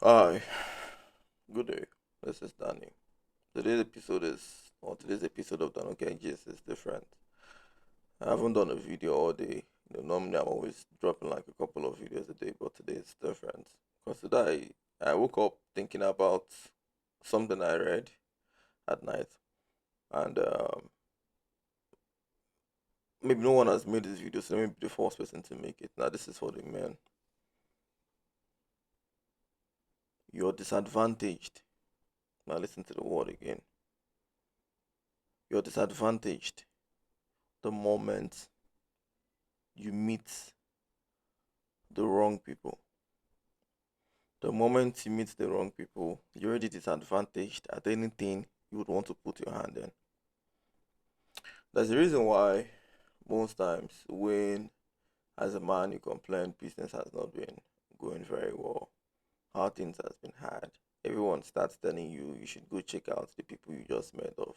Hi, good day. This is Danny. Today's episode of dannyokec is different. I haven't done a video all day. Normally I'm always dropping like a couple of videos a day, but today it's different. Because today I woke up thinking about something I read at night, and maybe no one has made this video, so maybe the first person to make it. Now this is for the men. You're disadvantaged. Now listen to the word again. You're disadvantaged the moment you meet the wrong people. The moment you meet the wrong people, you're already disadvantaged at anything you would want to put your hand in. There's a reason why most times when, as a man, you complain business has not been going very well, how things has been hard, everyone starts telling you you should go check out the people you just met of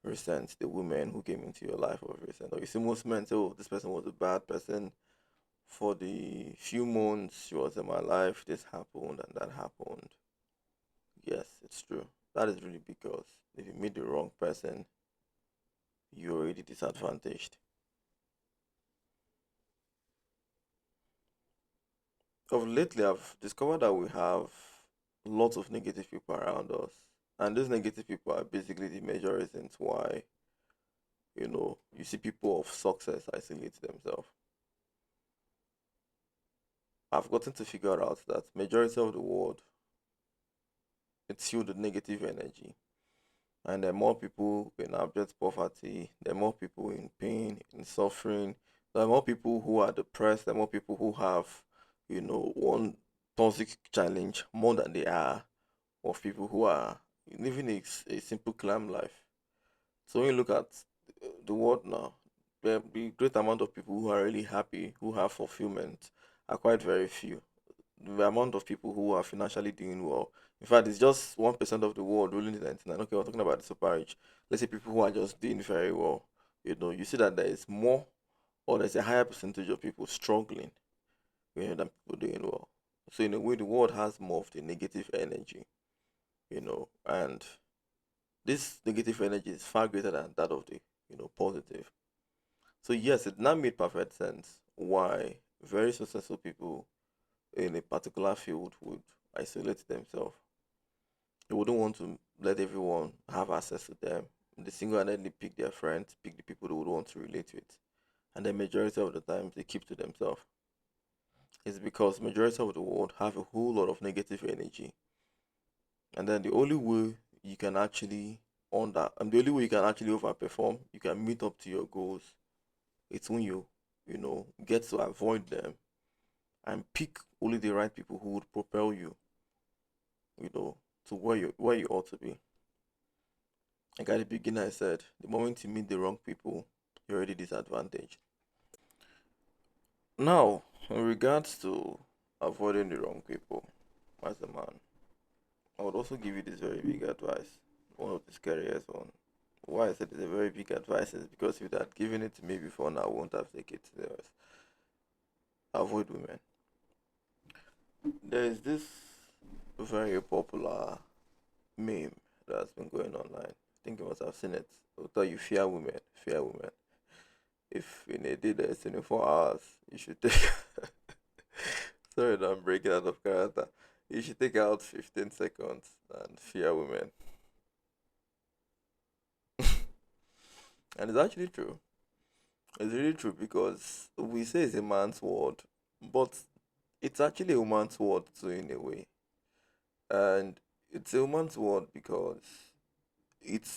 recent, the women who came into your life of recent. Or you see most men say, oh, this person was a bad person. For the few months she was in my life, this happened and that happened. Yes, it's true. That is really because if you meet the wrong person, you're already disadvantaged. Of lately, I've discovered that we have lots of negative people around us, and those negative people are basically the major reasons why you see people of success isolate themselves. I've gotten to figure out that majority of the world it's filled with negative energy, and there are more people in abject poverty, there are more people in pain, in suffering, there are more people who are depressed, there are more people who have, one toxic challenge more than they are of people who are living a simple climb life. So when you look at the world now, the great amount of people who are really happy, who have fulfillment, are quite very few. The amount of people who are financially doing well. In fact, it's just 1% of the world ruling the 99. Okay, we're talking about the super rich. Let's say people who are just doing very well. You see that there is more or there's a higher percentage of people struggling, than people doing well. So in a way, the world has more of the negative energy, and this negative energy is far greater than that of the, positive. So yes, it now made perfect sense why very successful people in a particular field would isolate themselves. They wouldn't want to let everyone have access to them. They single-handedly pick their friends, pick the people they would want to relate with, and the majority of the times they keep to themselves. It's because majority of the world have a whole lot of negative energy, and then the only way you can actually the only way you can actually overperform, you can meet up to your goals. It's when you get to avoid them and pick only the right people who would propel you, you know, to where you ought to be. Like at the beginning, I said, the moment you meet the wrong people, you're already disadvantaged. Now, in regards to avoiding the wrong people, as a man, I would also give you this very big advice. One of the scariest one. Why I said it's a very big advice is because if you had given it to me before now, I won't have taken it serious. Avoid women. There is this very popular meme that's been going online. I think you must have seen it. It'll tell you fear women, fear women. If in a day there's 24 hours, you should take. Sorry, that I'm breaking out of character. You should take out 15 seconds and fear women. And it's actually true. It's really true because we say it's a man's word, but it's actually a woman's word too, in a way. And it's a woman's word because it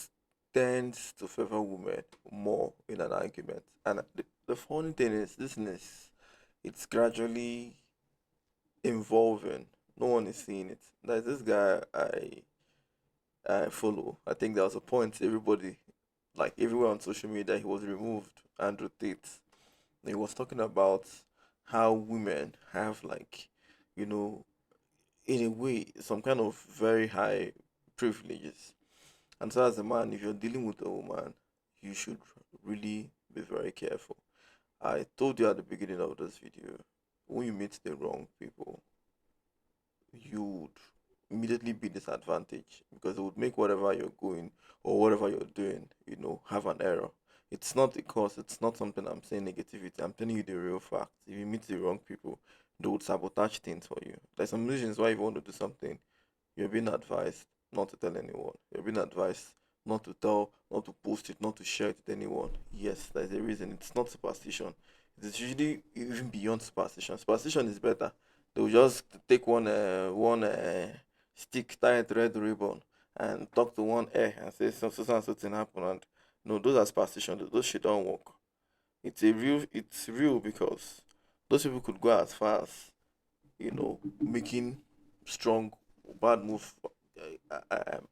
tends to favor women more in an argument. And the funny thing is, it's gradually evolving. No one is seeing it. There's this guy I follow. I think there was a point everybody, like everywhere on social media, he was removed. Andrew Tate. He was talking about how women have like, you know, in a way, some kind of very high privileges. And so as a man, if you're dealing with a woman, you should really be very careful. I told you at the beginning of this video, when you meet the wrong people, you would immediately be disadvantaged because it would make whatever you're going or whatever you're doing, have an error. It's not a cause, it's not something I'm saying negativity. I'm telling you the real fact. If you meet the wrong people, they would sabotage things for you. There's some reasons why if you want to do something, you're being advised not to tell anyone. You're being advised not to tell, not to post it, not to share it with anyone. Yes, there's a reason. It's not superstition. It is usually even beyond superstition. Superstition is better. They'll just take one stick, tie it red ribbon, and talk to one air and say so and so thing happen. And no, those are superstition. Those shit don't work. It's real because those people could go as far as making strong bad move.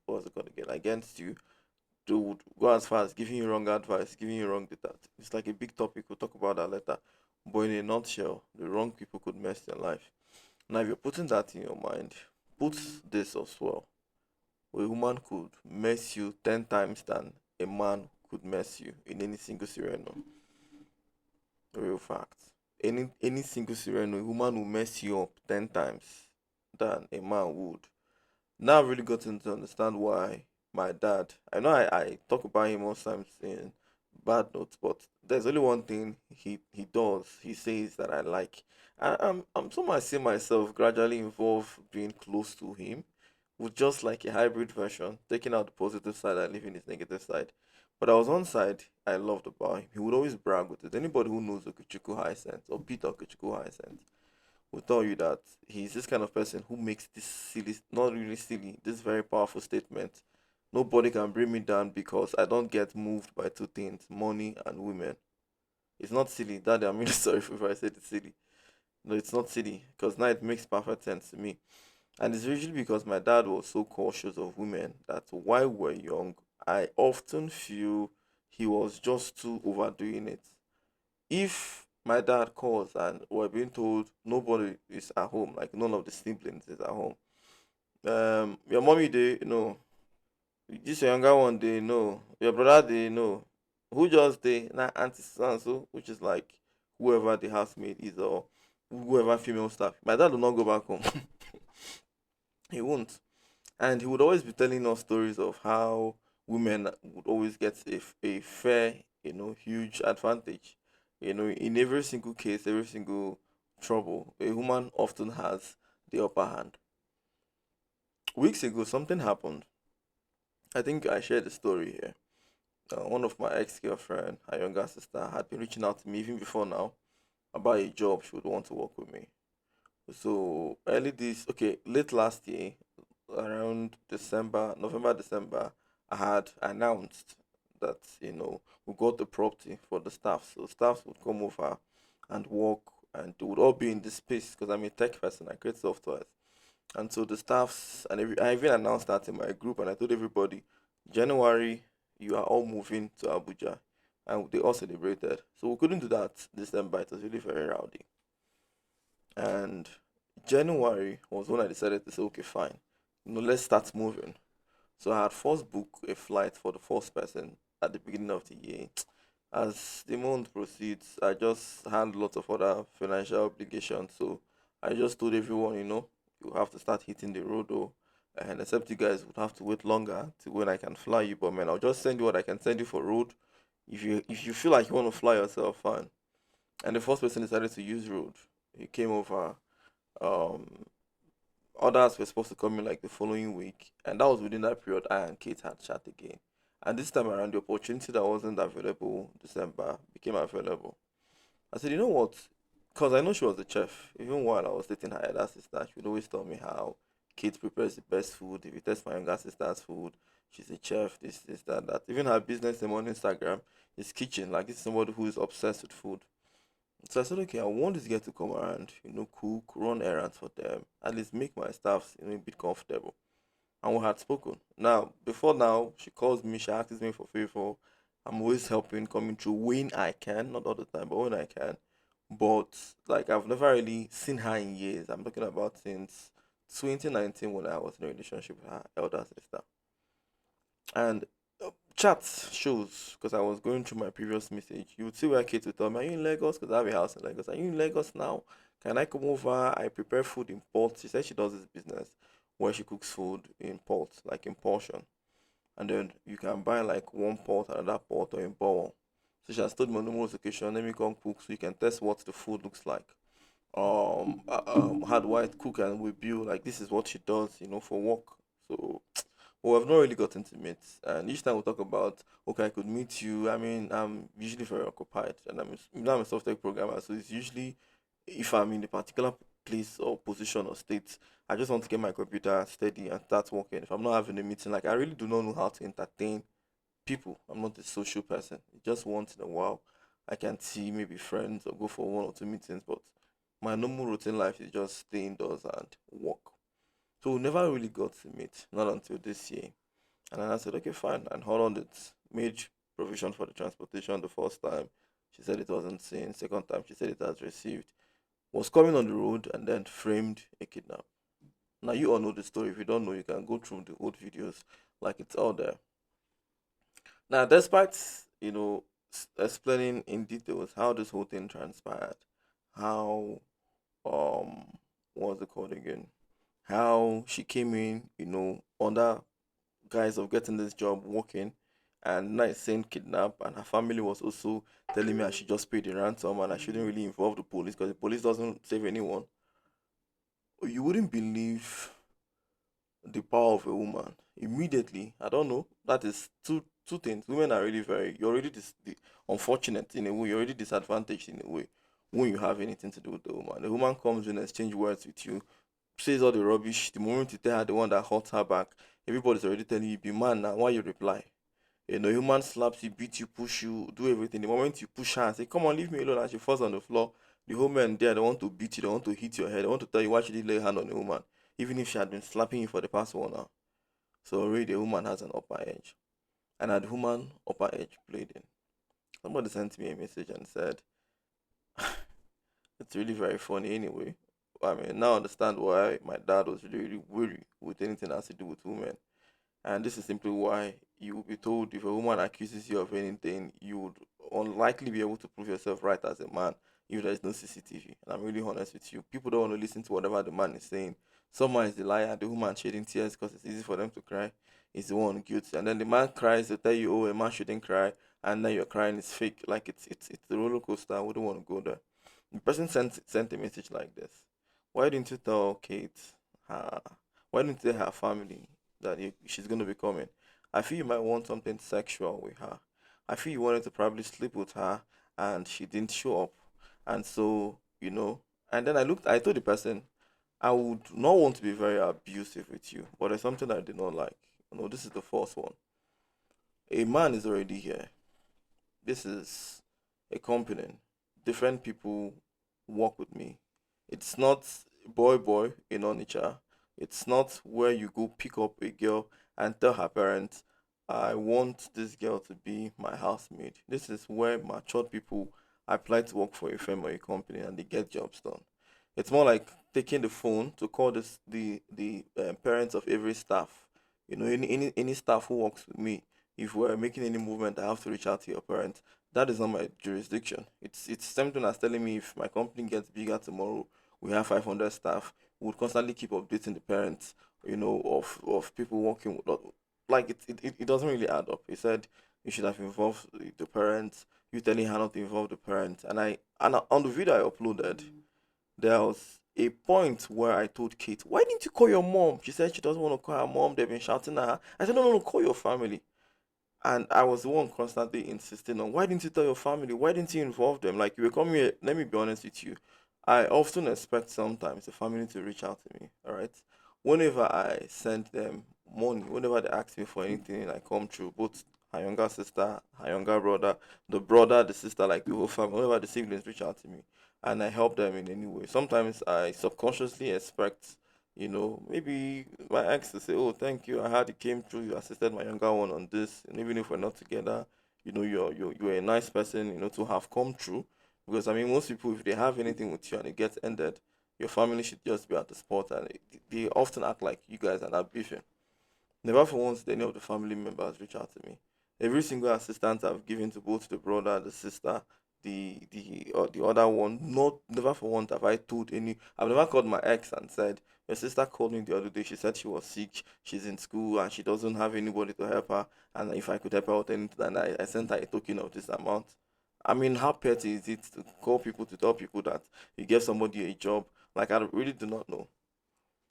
What's it called again? Against you, they would go as far as giving you wrong advice, giving you wrong data. It's like a big topic. We'll talk about that later. But in a nutshell, the wrong people could mess your life. Now, if you're putting that in your mind, put this as well. A woman could mess you 10 times than a man could mess you in any single scenario. Real fact. Any single scenario, a woman will mess you up 10 times than a man would. Now I've really gotten to understand why my dad, I know I talk about him most times in bad notes, but there's only one thing he does, he says that I like. I'm somehow I see myself gradually involved being close to him with just like a hybrid version, taking out the positive side and leaving his negative side. But I was one side I loved about him. He would always brag with it. Anybody who knows Okuchuku High Sense or Peter Okuchuku High Sense will tell you that he's this kind of person who makes this silly, not really silly, this very powerful statement. Nobody can bring me down because I don't get moved by two things, money and women. It's not silly. Daddy, I'm really sorry if I said it's silly. No, it's not silly because now it makes perfect sense to me. And it's usually because my dad was so cautious of women that while we're young, I often feel he was just too overdoing it. If my dad calls and we're being told nobody is at home, like none of the siblings is at home, your mommy they know, this your younger one they know, your brother they know, who just they na auntie so and so, which is like whoever the housemaid is or whoever female staff. My dad will not go back home. He won't. And he would always be telling us stories of how women would always get a fair, huge advantage. In every single case, every single trouble, a woman often has the upper hand. Weeks ago, something happened. I think I shared the story here. One of my ex-girlfriend, her younger sister, had been reaching out to me even before now about a job she would want to work with me. So okay, late last year, around December, November, December, I had announced that we got the property for the staff. So staffs would come over and work, and they would all be in this space because I'm a tech person. I create software, and so the staffs and I even announced that in my group, and I told everybody, January, you are all moving to Abuja, and they all celebrated. So we couldn't do that December. It was really very rowdy. And January was when I decided to say, okay, fine, let's start moving. So I had first booked a flight for the first person at the beginning of the year. As the month proceeds, I just had lots of other financial obligations. So I just told everyone, you have to start hitting the road, or and except you guys would have to wait longer to when I can fly you. But man, I'll just send you what I can send you for road. If you feel like you want to fly yourself, fine. And the first person decided to use road. He came over. Um, Others were supposed to come in like the following week, and that was within that period I and Kate had chat again. And this time around, the opportunity that wasn't available December became available. I said, you know what? Because I know she was the chef. Even while I was dating her elder sister, she would always tell me how Kate prepares the best food. If you test my younger sister's food, she's a chef, this, that, that. Even her business name on Instagram is kitchen. Like, this is somebody who is obsessed with food. So I said, okay, I want this girl to come around, cook, run errands for them, at least make my staff, a bit comfortable. And we had spoken. Now, before now, she calls me, she asks me for favor. I'm always helping, coming through when I can, not all the time, but when I can. But like I've never really seen her in years. I'm talking about since 2019 when I was in a relationship with her elder sister. And chat shows because I was going through my previous message. You would see where Kate would tell me, "Are you in Lagos? Because I have a house in Lagos. Are you in Lagos now? Can I come over? I prepare food in pots. She said she does this business where she cooks food in pots, like in portion. And then you can buy like one pot, another pot, or in bowl. So she has told me on numerous occasions, let me come cook so you can test what the food looks like. How do I cook and with you? Like this is what she does, for work. So well, I've not really gotten to meet. And each time we talk about, okay, I could meet you. I mean, I'm usually very occupied, and I'm a software programmer, so it's usually if I'm in a particular place or position or state, I just want to get my computer steady and start working. If I'm not having a meeting, like I really do not know how to entertain people. I'm not a social person. Just once in a while, I can see maybe friends or go for one or two meetings, but my normal routine life is just stay indoors and work. So we never really got to meet, not until this year. And then I said, okay, fine. And hold on, it made provision for the transportation the first time. She said it wasn't seen. Second time, she said it has received. Was coming on the road and then framed a kidnap. Now, you all know the story. If you don't know, you can go through the old videos. Like it's all there. Now, despite, explaining in details how this whole thing transpired, how, what was it called again? How she came in, under guise of getting this job working and not saying kidnap, and her family was also telling me I should just pay the ransom and I shouldn't really involve the police because the police doesn't save anyone. You wouldn't believe the power of a woman. Immediately, I don't know. That is two things. Women are really very. You're already unfortunate in a way. You're already disadvantaged in a way when you have anything to do with the woman. The woman comes in and exchange words with you, says all the rubbish. The moment you tell her the one that hurts her back, everybody's already telling you, be man now. Why you reply? Human slaps you, beat you, push you, do everything. The moment you push her and say, come on, leave me alone, and she falls on the floor, the whole men there, they want to beat you, they want to hit your head, they want to tell you why she didn't lay a hand on the woman, even if she had been slapping you for the past 1 hour. So already the woman has an upper edge. And at the woman upper edge played in. Somebody sent me a message and said, it's really very funny anyway. I mean, now I understand why my dad was really, really worried with anything that has to do with women. And this is simply why you will be told if a woman accuses you of anything, you would unlikely be able to prove yourself right as a man if there is no CCTV. And I'm really honest with you. People don't want to listen to whatever the man is saying. Someone is the liar, the woman shedding tears because it's easy for them to cry is the one guilty. And then the man cries to tell you, oh, a man shouldn't cry, and then you're crying is fake. Like it's the roller coaster. I wouldn't want to go there. The person sent a message like this. Why didn't you tell Kate her why didn't you tell her family that she's gonna be coming? I feel you might want something sexual with her. I feel you wanted to probably sleep with her and she didn't show up. And so, and then I told the person, I would not want to be very abusive with you, but there's something I did not like. This is the first one. A man is already here. This is a company. Different people work with me. It's not boy in Onitsha. It's not where you go pick up a girl and tell her parents, I want this girl to be my housemaid. This is where matured people apply to work for a firm or a company and they get jobs done. It's more like taking the phone to call the parents of every staff. Any staff who works with me. If we're making any movement, I have to reach out to your parents. That is not my jurisdiction. It's something that's telling me if my company gets bigger tomorrow, we have 500 staff. We would constantly keep updating the parents, of people working with. Like it doesn't really add up. He said you should have involved the parents. You telling her not to involve the parents, on the video I uploaded, there was a point where I told Kate, "Why didn't you call your mom?" She said she doesn't want to call her mom. They've been shouting at her. I said, "No, no, no, call your family." And I was the one constantly insisting on, why didn't you tell your family? Why didn't you involve them? Like, you were coming here, let me be honest with you. I often expect sometimes the family to reach out to me, all right? Whenever I send them money, whenever they ask me for anything, I come through, both her younger sister, her younger brother, the sister, like the whole family, whenever the siblings reach out to me, and I help them in any way. Sometimes I subconsciously expect maybe my ex to say, "Oh, thank you. I heard it came through. You assisted my younger one on this, and even if we're not together, you're a nice person, to have come through." Because I mean, most people, if they have anything with you and it gets ended, your family should just be at the spot, and they often act like you guys are not beefing. Never for once did any of the family members reach out to me. Every single assistance I've given to both the brother and the sister, the other one. Not never for once have I told any. I've never called my ex and said your sister called me the other day. She said she was sick. She's in school and she doesn't have anybody to help her. And if I could help her with anything, and I sent her a token of this amount. I mean, how petty is it to call people to tell people that you gave somebody a job? Like I really do not know.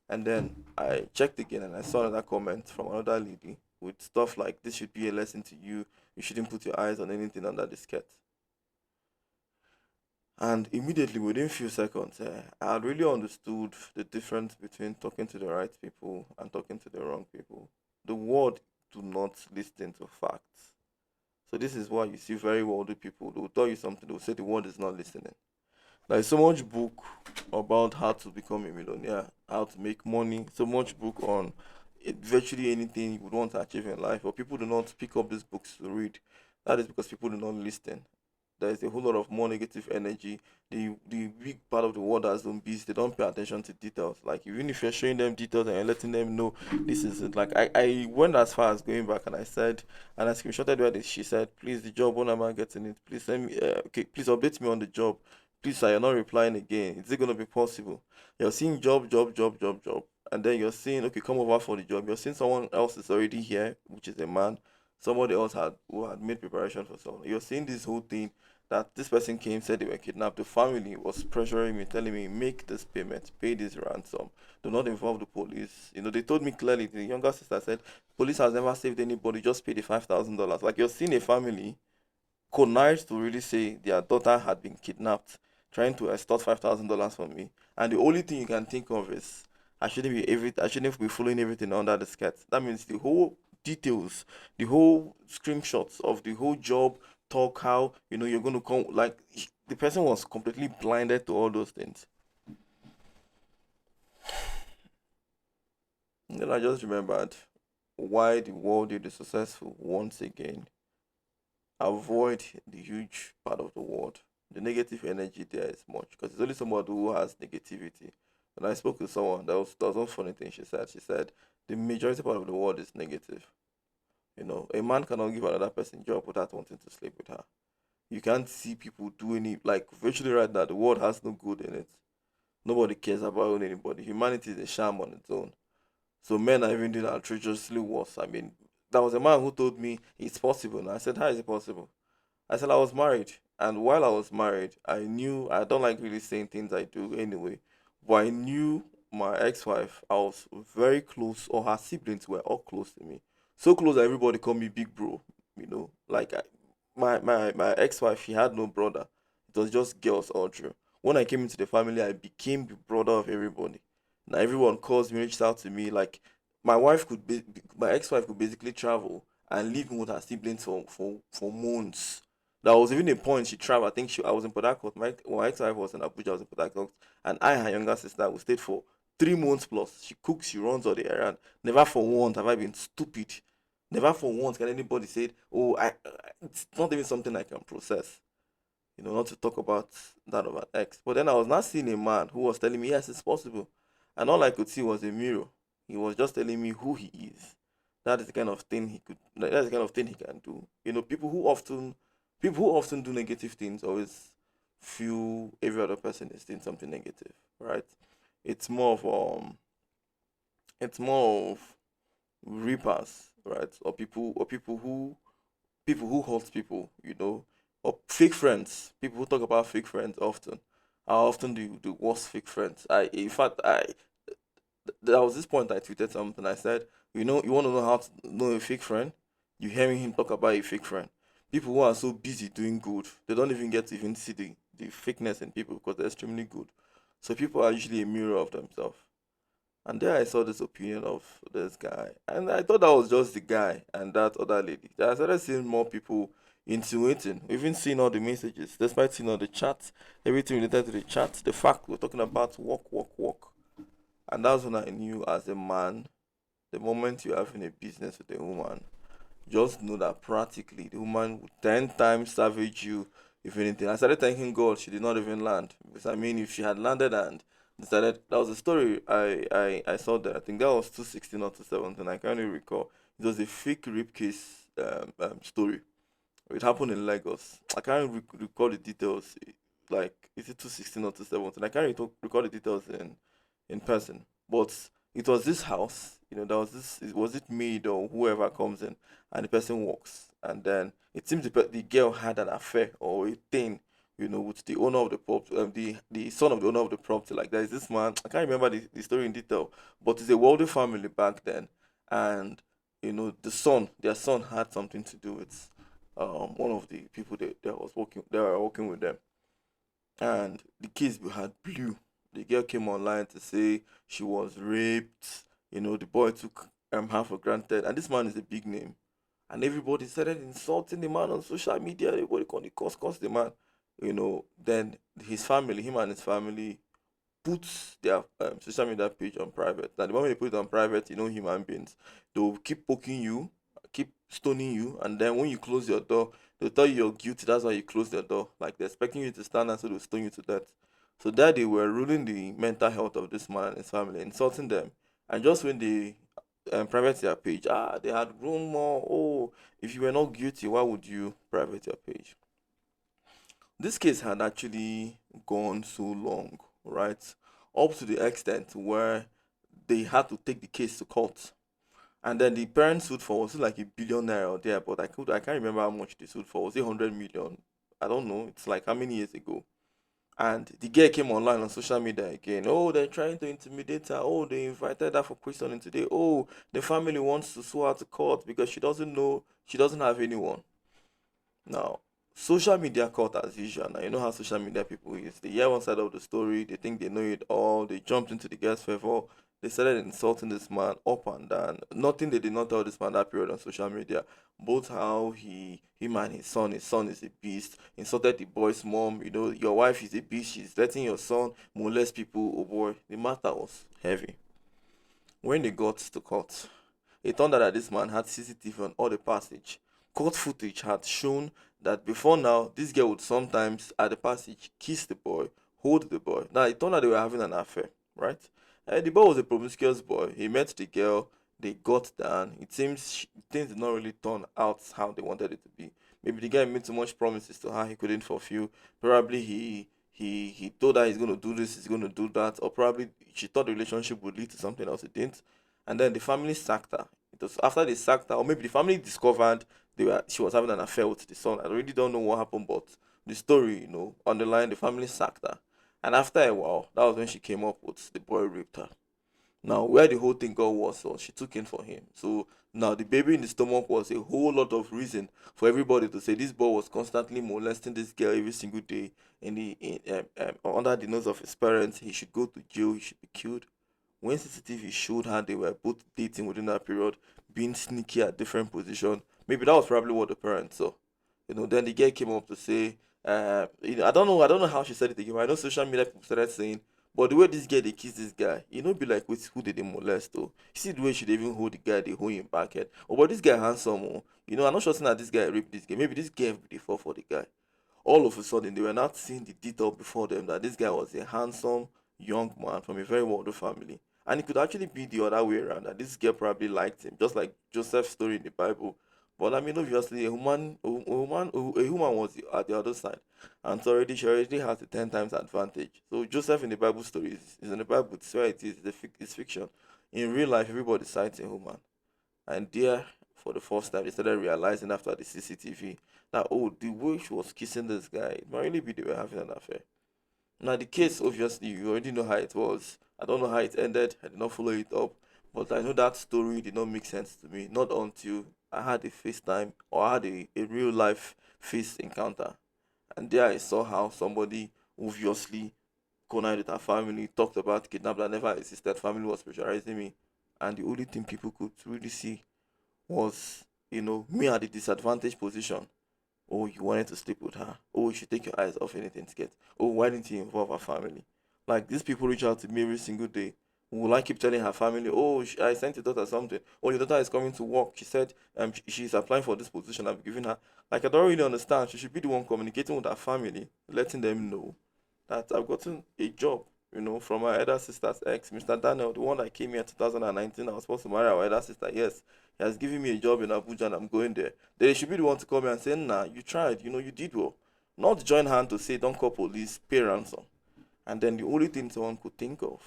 And then I checked again and I saw another comment from another lady with stuff like this should be a lesson to you. You shouldn't put your eyes on anything under the skirt. And immediately, within few seconds, I had really understood the difference between talking to the right people and talking to the wrong people. The world do not listen to facts. So this is why you see very wealthy people. They will tell you something. They will say the world is not listening. There is so much book about how to become a millionaire, how to make money. So much book on virtually anything you would want to achieve in life. But people do not pick up these books to read. That is because people do not listen. There is a whole lot of more negative energy. The big part of the world are zombies. They don't pay attention to details. Like even if you're showing them details and you're letting them know this is it. Like I went as far as going back and I said and I screenshotted where she said, please the job, when am I getting it? Please send me okay, please update me on the job. Please sir, you're not replying again. Is it gonna be possible? You're seeing job, job, job, job, job. And then you're seeing, okay, come over for the job. You're seeing someone else is already here, which is a man. Somebody else had who had made preparation for someone. You're seeing this whole thing that this person came, said they were kidnapped. The family was pressuring me, telling me, make this payment, pay this ransom. Do not involve the police. You know, they told me clearly, the younger sister said, police has never saved anybody, just pay the $5,000. Like you're seeing a family connived to really say their daughter had been kidnapped, trying to extort $5,000 from me. And the only thing you can think of is I shouldn't be following everything under the skirt. That means the whole details, the whole screenshots of the whole job, talk how you're gonna come like the person was completely blinded to all those things. And then I just remembered why the world is successful once again. Avoid the huge part of the world. The negative energy there is much because it's only somebody who has negativity. When I spoke to someone, that was one funny thing she said. She said the majority part of the world is negative. A man cannot give another person job without wanting to sleep with her. You can't see people do any like virtually right now. The world has no good in it. Nobody cares about anybody. Humanity is a sham on its own. So men are even doing outrageously worse. I mean, there was a man who told me it's possible. And I said, how is it possible? I said I was married, and while I was married, I knew I don't like really saying things I do anyway, but I knew my ex-wife. I was very close, or her siblings were all close to me, so close that everybody called me big bro. Like my ex-wife, she had no brother. It was just girls all through. When I came into the family, I became the brother of everybody. Now everyone calls me, reached out to me. Like my ex-wife could basically travel and live with her siblings for months. There was even a point she traveled. I was in Port Harcourt. My ex-wife was in Abuja. I was in Port Harcourt, and her younger sister, we stayed for 3 months plus. She cooks, she runs all the errand. Never for once have I been stupid. Never for once can anybody say, "Oh, it's not even something I can process." Not to talk about that of an ex. But then I was not seeing a man who was telling me, "Yes, it's possible," and all I could see was a mirror. He was just telling me who he is. That is the kind of thing he could. That's the kind of thing he can do. People who often do negative things always feel every other person is doing something negative, right? It's more of reapers, right? Or people who hurt people, or fake friends. People who talk about fake friends often are often the worst fake friends. In fact, there was this point I tweeted something. I said, you want to know how to know a fake friend? You hearing him talk about a fake friend. People who are so busy doing good, they don't even get to even see the fakeness in people because they're extremely good. So people are usually a mirror of themselves. And there I saw this opinion of this guy. And I thought that was just the guy and that other lady. Then I started seeing more people insinuating, even seeing all the messages, despite seeing all the chats, everything related to the chat, the fact we're talking about work, work, work. And that's when I knew as a man, the moment you're having a business with a woman, just know that practically the woman would 10 times savage you, if anything. I started thanking God she did not even land. Because I mean, if she had landed and decided, that was a story I saw there. I think that was 216 or 217. I can't even recall. It was a fake rape case story. It happened in Lagos. I can't recall the details. Like, is it 216 or 217? I can't recall the details in person. But it was this house. There was this. Was it maid or whoever comes in, and the person walks, and then it seems the girl had an affair or a thing. With the owner of the property, the son of the owner of the property. Like, there is this man. I can't remember the story in detail, but it's a wealthy family back then, and their son had something to do with one of the people that were working with them, and the case had blew. The girl came online to say she was raped. The boy took her for granted, and this man is a big name, and everybody started insulting the man on social media. Everybody called the curse the man. Then him and his family put their social media page on private. Now, the moment they put it on private, human beings, they'll keep poking you, keep stoning you, and then when you close your door, they'll tell you you're guilty. That's why you close the door. Like, they're expecting you to stand and so they'll stone you to death. So that they were ruling the mental health of this man and his family, insulting them. And just when they private their page, they had grown more. Oh, if you were not guilty, why would you private your page? This case had actually gone so long, right? Up to the extent where they had to take the case to court. And then the parents sued for, was it like a 1 billion naira or there? But I can't remember how much they sued for. Was it 100 million? I don't know. It's like how many years ago? And the girl came online on social media again. Oh, they're trying to intimidate her. Oh, they invited her for questioning today. Oh, the family wants to sue her to court because she doesn't have anyone. Now, social media caught as usual. Now, you know how social media people is. They hear one side of the story, they think they know it all, they jumped into the girl's favor, they started insulting this man up and down. Nothing they did not tell this man that period on social media. Both how him and his son is a beast, insulted the boy's mom, your wife is a beast, she's letting your son molest people. Oh boy, the matter was heavy. When they got to court, it turned out that this man had CCTV on all the passage. Court footage had shown that before now, this girl would sometimes at the passage kiss the boy, hold the boy. Now it turned out they were having an affair, right? The boy was a promiscuous boy. He met the girl, they got down. It seems things did not really turn out how they wanted it to be. Maybe the guy made too much promises to her he couldn't fulfill. Probably he told her he's gonna do this, he's gonna do that, or probably she thought the relationship would lead to something else it didn't. And then the family sacked her. It was after they sacked her, or maybe the family discovered she was having an affair with the son. I really don't know what happened, but the story, on the line, the family sacked her. And after a while, that was when she came up with the boy raped her. Now, where the whole thing got was, so she took in for him. So now the baby in the stomach was a whole lot of reason for everybody to say this boy was constantly molesting this girl every single day under the nose of his parents. He should go to jail. He should be killed. When CCTV showed her they were both dating within that period, being sneaky at different positions, maybe that was probably what the parents saw. Then the girl came up to say, I don't know how she said it again. But I know social media people started saying, but the way this girl they kiss this guy, be like, wait, who did they molest? Oh, you see the way she dey even hold the guy, they hold him back head. Oh, but this guy handsome. Oh, I'm not sure saying that this guy raped this guy. Maybe this girl be fall for the guy. All of a sudden, they were not seeing the detail before them that this guy was a handsome young man from a very wealthy family. And it could actually be the other way around, that this girl probably liked him, just like Joseph's story in the Bible. But I mean, obviously, a woman was at the other side, and so she already has a 10 times advantage. So Joseph in the Bible story is in the Bible. It's where it is. It's fiction. In real life, everybody cites a woman, and there, for the first time, they started realizing after the CCTV that, oh, the way she was kissing this guy, it might really be they were having an affair. Now, the case, obviously, you already know how it was. I don't know how it ended. I did not follow it up. But I know that story did not make sense to me. Not until I had a FaceTime or I had a real life face encounter. And there I saw how somebody obviously connived with her family, talked about kidnap that never existed. Family was pressurizing me. And the only thing people could really see was, me at the disadvantaged position. Oh, you wanted to sleep with her. Oh, you should take your eyes off anything to get. Oh, why didn't you involve her family? Like, these people reach out to me every single day. Will I keep telling her family, oh, I sent your daughter something. Oh, your daughter is coming to work. She said she's applying for this position I've given her. Like, I don't really understand. She should be the one communicating with her family, letting them know that I've gotten a job. from my elder sister's ex, Mr. Daniel, the one that came here in 2019. I was supposed to marry our elder sister. Yes, he has given me a job in Abuja and I'm going there. They should be the one to come here and say, nah, you tried, you did well. Not join hand to say, don't call police, pay ransom. And then the only thing someone could think of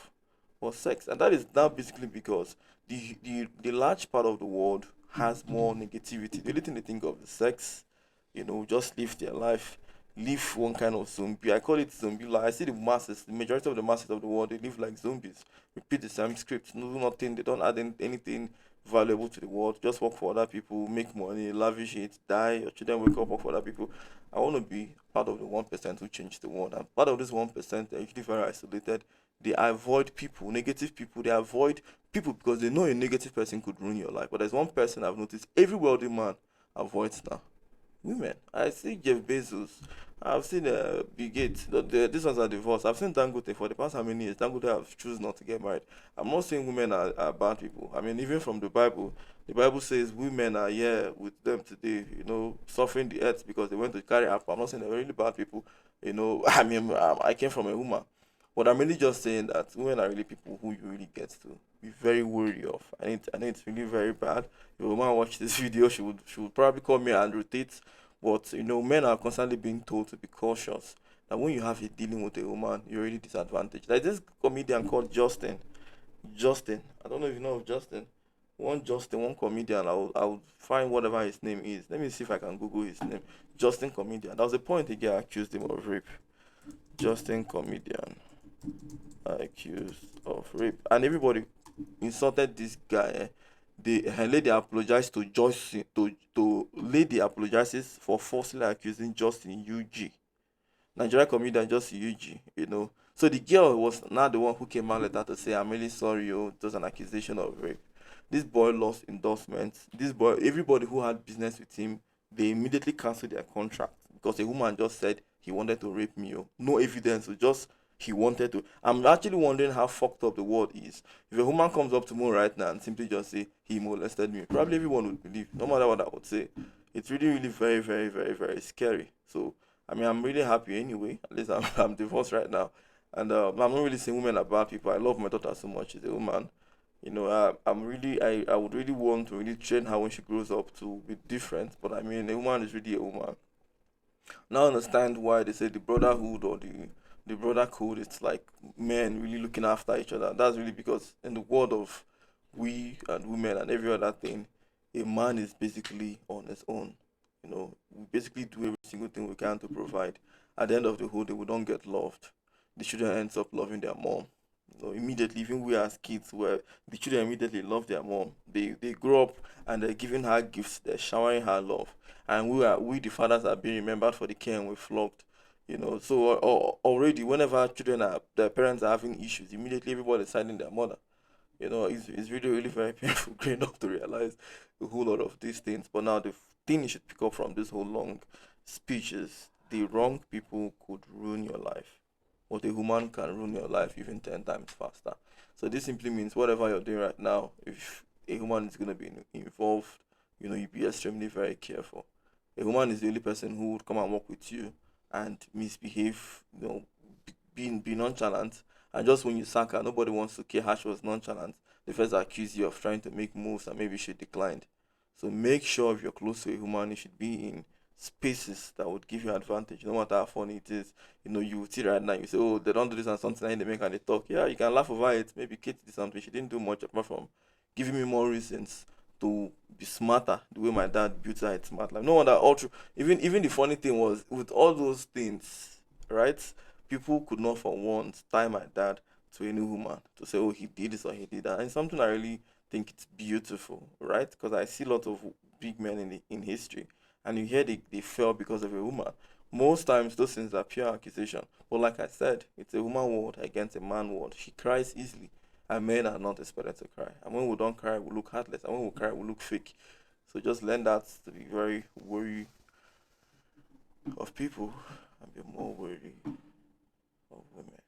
was sex. And that is now basically because the large part of the world has more negativity. The only thing they think of is sex, just live their life, live one kind of zombie. I call it zombie life. I see the masses, the majority of the masses of the world, they live like zombies. Repeat the same script, no nothing, they don't add anything valuable to the world. Just work for other people, make money, lavish it, die. Your children wake up, work for other people. I want to be part of the 1% who change the world. And part of this 1%, they're usually very isolated. They avoid people, negative people. They avoid people because they know a negative person could ruin your life. But there's one person I've noticed every wealthy man avoids now: women. I see Jeff Bezos. I've seen Bill Gates. These ones are divorced. I've seen Dangote for the past how many years. Dangote have choose not to get married. I'm not saying women are bad people. I mean, even from the Bible says women are here with them today, suffering the earth because they went to carry up. I'm not saying they're really bad people. I mean, I came from a woman. But I'm really just saying that women are really people who you really get to be very wary of. I know it's really very bad. If a woman watch this video, she would probably call me and rotate. But men are constantly being told to be cautious. That when you have a dealing with a woman, you're really disadvantaged. Like this comedian called Justin. Justin. I don't know if you know of Justin. One comedian. I would find whatever his name is. Let me see if I can Google his name. Justin comedian. That was the point he get accused him of rape. Justin comedian accused of rape, and everybody insulted this guy. The lady apologized to Justin to lady apologizes for falsely accusing Justin UG. Nigeria comedian just UG, So the girl was not the one who came out later to say, I'm really sorry, it was an accusation of rape. This boy lost endorsements. This boy, everybody who had business with him, they immediately canceled their contract because a woman just said he wanted to rape me. No evidence, so just he wanted to. I'm actually wondering how fucked up the world is. If a woman comes up to me right now and simply just say he molested me, probably everyone would believe, no matter what I would say. It's really, really very, very, very, very scary. So I mean, I'm really happy anyway. At least I'm divorced right now, and I'm not really saying women are bad people. I love my daughter so much. She's a woman. I would really want to really train her when she grows up to be different. But I mean, a woman is really a woman. Now I understand why they say the brotherhood or the brother code. It's like men really looking after each other. That's really because in the world of we and women and every other thing, a man is basically on his own. We basically do every single thing we can to provide. At the end of the whole day, we don't get loved. The children ends up loving their mom. Immediately, even we as kids, where the children immediately love their mom. They grow up and they're giving her gifts. They're showering her love, and we the fathers are being remembered for the care and we flogged. So already, whenever children are their parents are having issues, immediately everybody's siding their mother. It's really, really very painful growing up to realize a whole lot of these things. But now the thing you should pick up from this whole long speech is the wrong people could ruin your life. But a woman can ruin your life even 10 times faster. So this simply means whatever you're doing right now, if a woman is going to be involved, you be extremely very careful. A woman is the only person who would come and work with you and misbehave, be nonchalant. And just when you sack her, nobody wants to care how she was nonchalant. They first accuse you of trying to make moves and maybe she declined. So make sure if you're close to a woman, you should be in spaces that would give you advantage, no matter how funny it is. You see right now, you say, oh, they don't do this and something, and they make and they talk. Yeah, you can laugh over it. Maybe Kate did something. She didn't do much apart from giving me more reasons to be smarter the way my dad built her a smart life. No wonder all true. Even the funny thing was with all those things, right? People could not for once tie my dad to any woman to say, oh, he did this or he did that. And it's something I really think it's beautiful, right? Because I see a lot of big men in history, and you hear they fell because of a woman. Most times, those things are pure accusation. But like I said, it's a woman world against a man world. She cries easily, and men are not expected to cry. And when we don't cry, we look heartless. And when we cry, we look fake. So just learn that to be very wary of people and be more wary of women.